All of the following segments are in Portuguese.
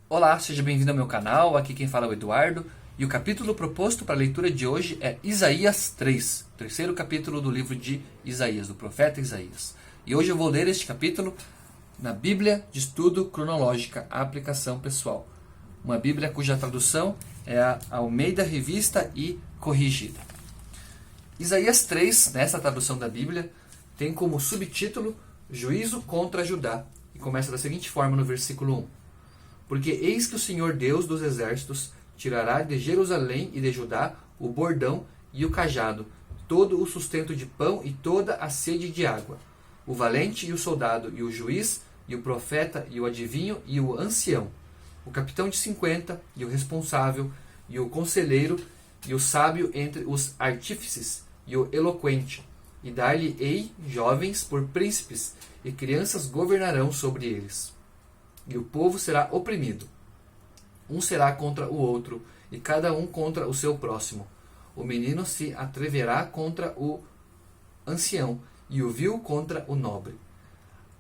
Olá, seja bem-vindo ao meu canal, aqui quem fala é o Eduardo, e o capítulo proposto para a leitura de hoje é Isaías 3, o terceiro capítulo do livro de Isaías, do profeta Isaías. E hoje eu vou ler este capítulo na Bíblia de Estudo Cronológica, a aplicação pessoal. Uma Bíblia cuja tradução é a Almeida Revista e Corrigida. Isaías 3, nessa tradução da Bíblia, tem como subtítulo Juízo contra Judá, e começa da seguinte forma no versículo 1. Porque eis que o Senhor Deus dos exércitos tirará de Jerusalém e de Judá o bordão e o cajado, todo o sustento de pão e toda a sede de água, o valente e o soldado, e o juiz, e o profeta, e o adivinho, e o ancião, o capitão de 50, e o responsável, e o conselheiro, e o sábio entre os artífices, e o eloquente, e dar-lhe-ei jovens por príncipes, e crianças governarão sobre eles. E o povo será oprimido. Um será contra o outro, e cada um contra o seu próximo. O menino se atreverá contra o ancião, e o vil contra o nobre.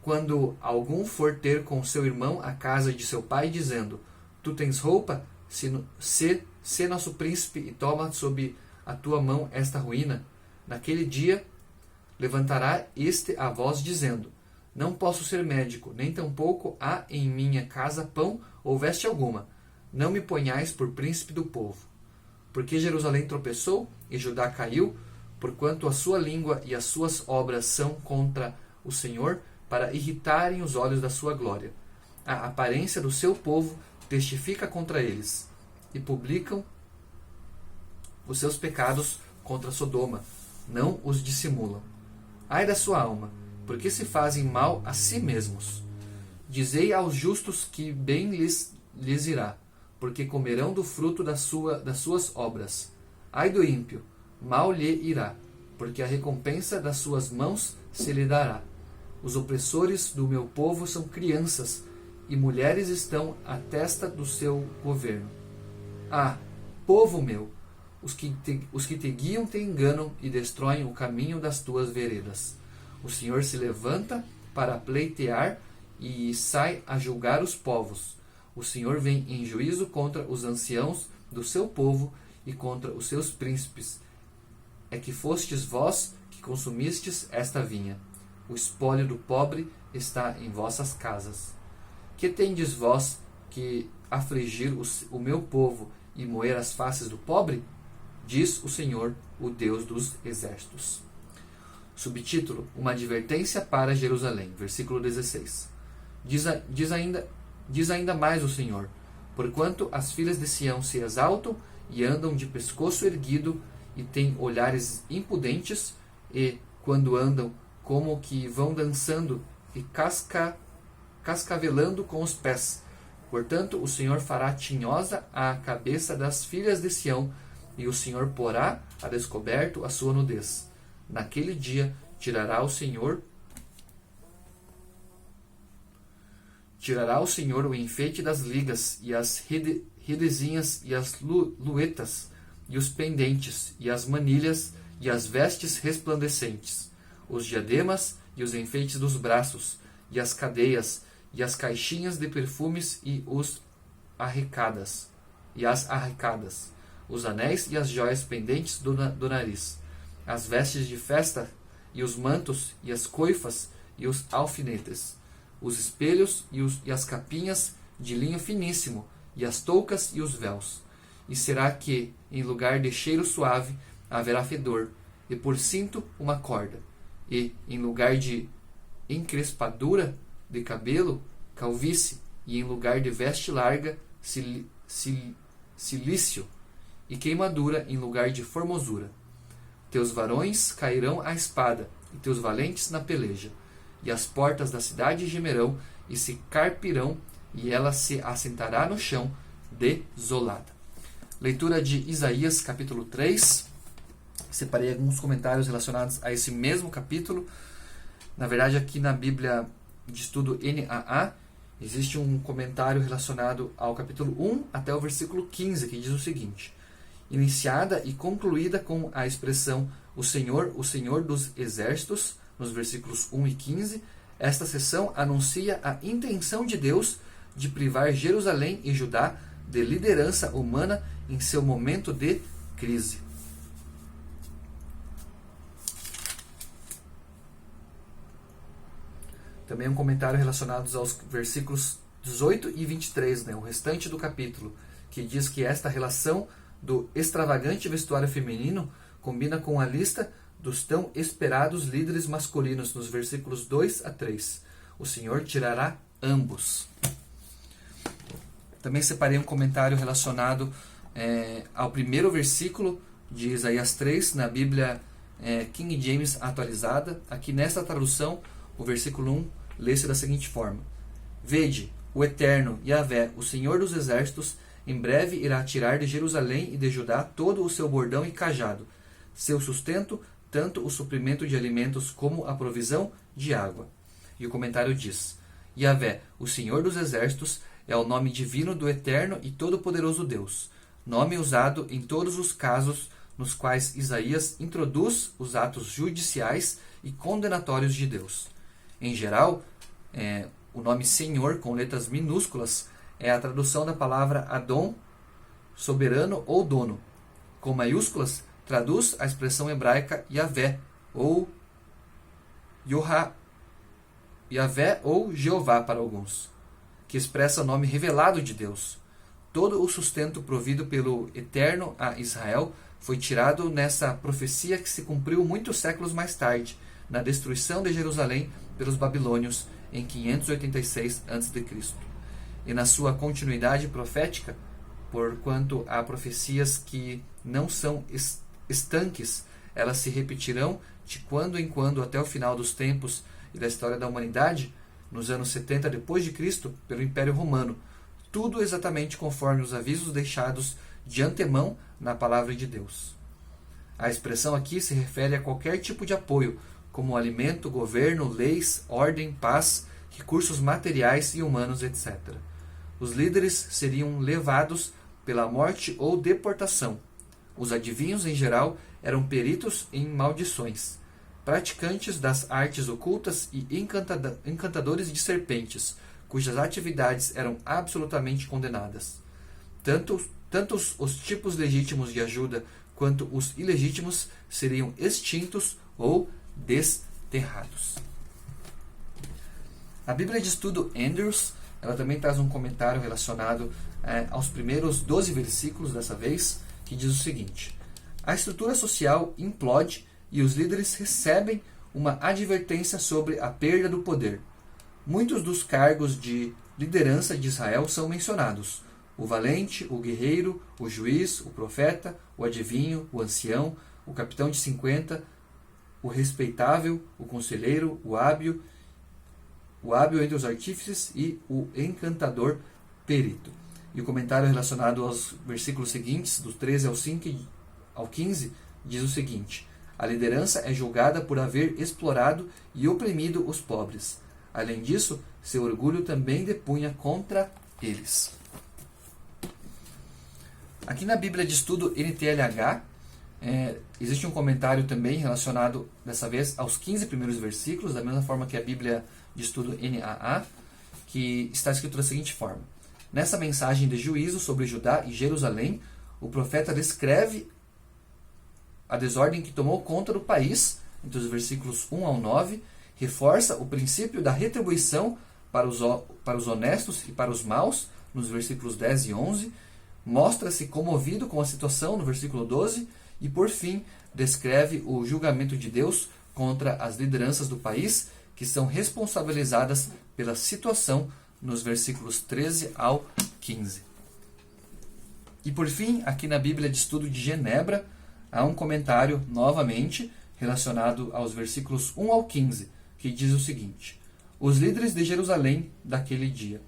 Quando algum for ter com seu irmão a casa de seu pai, dizendo: Tu tens roupa? Se nosso príncipe, e toma sob a tua mão esta ruína. Naquele dia levantará este a voz, dizendo: Não posso ser médico, nem tampouco há em minha casa pão ou veste alguma. Não me ponhais por príncipe do povo. Porque Jerusalém tropeçou e Judá caiu, porquanto a sua língua e as suas obras são contra o Senhor, para irritarem os olhos da sua glória. A aparência do seu povo testifica contra eles, e publicam os seus pecados contra Sodoma, não os dissimulam. Ai da sua alma, porque se fazem mal a si mesmos. Dizei aos justos que bem lhes irá, porque comerão do fruto das suas obras. Ai do ímpio, mal lhe irá, porque a recompensa das suas mãos se lhe dará. Os opressores do meu povo são crianças, e mulheres estão à testa do seu governo. Ah, povo meu, os que te guiam te enganam e destroem o caminho das tuas veredas. O Senhor se levanta para pleitear e sai a julgar os povos. O Senhor vem em juízo contra os anciãos do seu povo e contra os seus príncipes. É que fostes vós que consumistes esta vinha. O espólio do pobre está em vossas casas. Que tendes vós que afligir o meu povo e moer as faces do pobre? Diz o Senhor, o Deus dos exércitos. Subtítulo: Uma advertência para Jerusalém. Versículo 16. Diz ainda mais o Senhor: Porquanto as filhas de Sião se exaltam e andam de pescoço erguido e têm olhares impudentes, e, quando andam, como que vão dançando e cascavelando com os pés. Portanto, o Senhor fará tinhosa a cabeça das filhas de Sião, e o Senhor porá a descoberto a sua nudez. Naquele dia tirará o Senhor o enfeite das ligas, e as redezinhas, e as luetas, e os pendentes, e as manilhas, e as vestes resplandecentes, os diademas, e os enfeites dos braços, e as cadeias, e as caixinhas de perfumes, e as arrecadas, os anéis e as joias pendentes do nariz, as vestes de festa, e os mantos, e as coifas, e os alfinetes, os espelhos e as capinhas de linho finíssimo, e as toucas e os véus. E será que, em lugar de cheiro suave, haverá fedor, e por cinto uma corda, e, em lugar de encrespadura de cabelo, calvície, e em lugar de veste larga, cilício, e queimadura em lugar de formosura. Teus varões cairão à espada, e teus valentes na peleja. E as portas da cidade gemerão, e se carpirão, e ela se assentará no chão, desolada. Leitura de Isaías, capítulo 3. Separei alguns comentários relacionados a esse mesmo capítulo. Na verdade, aqui na Bíblia de Estudo NAA, existe um comentário relacionado ao capítulo 1 até o versículo 15, que diz o seguinte: Iniciada e concluída com a expressão o Senhor dos exércitos, nos versículos 1 e 15, esta seção anuncia a intenção de Deus de privar Jerusalém e Judá de liderança humana em seu momento de crise. Também um comentário relacionado aos versículos 18 e 23, o restante do capítulo, que diz que esta relação do extravagante vestuário feminino combina com a lista dos tão esperados líderes masculinos nos versículos 2 a 3. O Senhor tirará ambos. Também separei um comentário relacionado ao primeiro versículo de Isaías 3, na Bíblia King James atualizada. Aqui nesta tradução, o versículo 1 lê-se da seguinte forma: Vede, o Eterno, Yahvé, o Senhor dos Exércitos, em breve irá tirar de Jerusalém e de Judá todo o seu bordão e cajado, seu sustento, tanto o suprimento de alimentos como a provisão de água. E o comentário diz: Yahvé, o Senhor dos Exércitos, é o nome divino do Eterno e Todo-Poderoso Deus, nome usado em todos os casos nos quais Isaías introduz os atos judiciais e condenatórios de Deus. Em geral, o nome Senhor, com letras minúsculas, é a tradução da palavra Adon, soberano ou dono. Com maiúsculas, traduz a expressão hebraica Yahvé, ou Yahvé ou Jeová para alguns, que expressa o nome revelado de Deus. Todo o sustento provido pelo Eterno a Israel foi tirado nessa profecia que se cumpriu muitos séculos mais tarde, na destruição de Jerusalém pelos babilônios em 586 a.C. E na sua continuidade profética, porquanto há profecias que não são estanques, elas se repetirão de quando em quando até o final dos tempos e da história da humanidade, nos anos 70 depois de Cristo, pelo Império Romano, tudo exatamente conforme os avisos deixados de antemão na palavra de Deus. A expressão aqui se refere a qualquer tipo de apoio, como alimento, governo, leis, ordem, paz, recursos materiais e humanos, etc. Os líderes seriam levados pela morte ou deportação. Os adivinhos, em geral, eram peritos em maldições, praticantes das artes ocultas e encantadores de serpentes, cujas atividades eram absolutamente condenadas. Tanto os tipos legítimos de ajuda quanto os ilegítimos seriam extintos ou desterrados. A Bíblia de Estudo Andrews, ela também traz um comentário relacionado aos primeiros 12 versículos dessa vez, que diz o seguinte: a estrutura social implode e os líderes recebem uma advertência sobre a perda do poder. Muitos dos cargos de liderança de Israel são mencionados: o valente, o guerreiro, o juiz, o profeta, o adivinho, o ancião, o capitão de 50, o respeitável, o conselheiro, o hábil entre os artífices e o encantador perito. E o comentário relacionado aos versículos seguintes, dos 13 ao 15, diz o seguinte: a liderança é julgada por haver explorado e oprimido os pobres. Além disso, seu orgulho também depunha contra eles. Aqui na Bíblia de Estudo NTLH, existe um comentário também relacionado, dessa vez, aos 15 primeiros versículos, da mesma forma que a Bíblia de Estudo NAA, que está escrito da seguinte forma: nessa mensagem de juízo sobre Judá e Jerusalém, o profeta descreve a desordem que tomou conta do país, entre os versículos 1 ao 9, reforça o princípio da retribuição para os honestos e para os maus, nos versículos 10 e 11, mostra-se comovido com a situação, no versículo 12, e, por fim, descreve o julgamento de Deus contra as lideranças do país, que são responsabilizadas pela situação, nos versículos 13 ao 15. E, por fim, aqui na Bíblia de Estudo de Genebra, há um comentário, novamente, relacionado aos versículos 1 ao 15, que diz o seguinte: os líderes de Jerusalém naquele dia.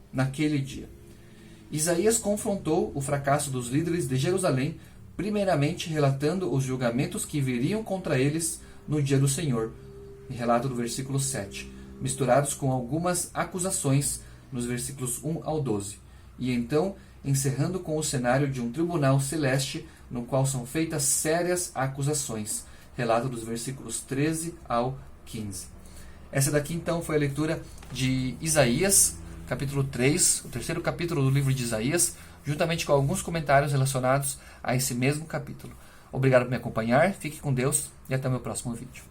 Isaías confrontou o fracasso dos líderes de Jerusalém, primeiramente relatando os julgamentos que viriam contra eles no dia do Senhor, em relato do versículo 7, misturados com algumas acusações nos versículos 1 ao 12, e então encerrando com o cenário de um tribunal celeste no qual são feitas sérias acusações, relato dos versículos 13 ao 15. Essa daqui então foi a leitura de Isaías, capítulo 3, o terceiro capítulo do livro de Isaías, juntamente com alguns comentários relacionados a esse mesmo capítulo. Obrigado por me acompanhar, fique com Deus e até o meu próximo vídeo.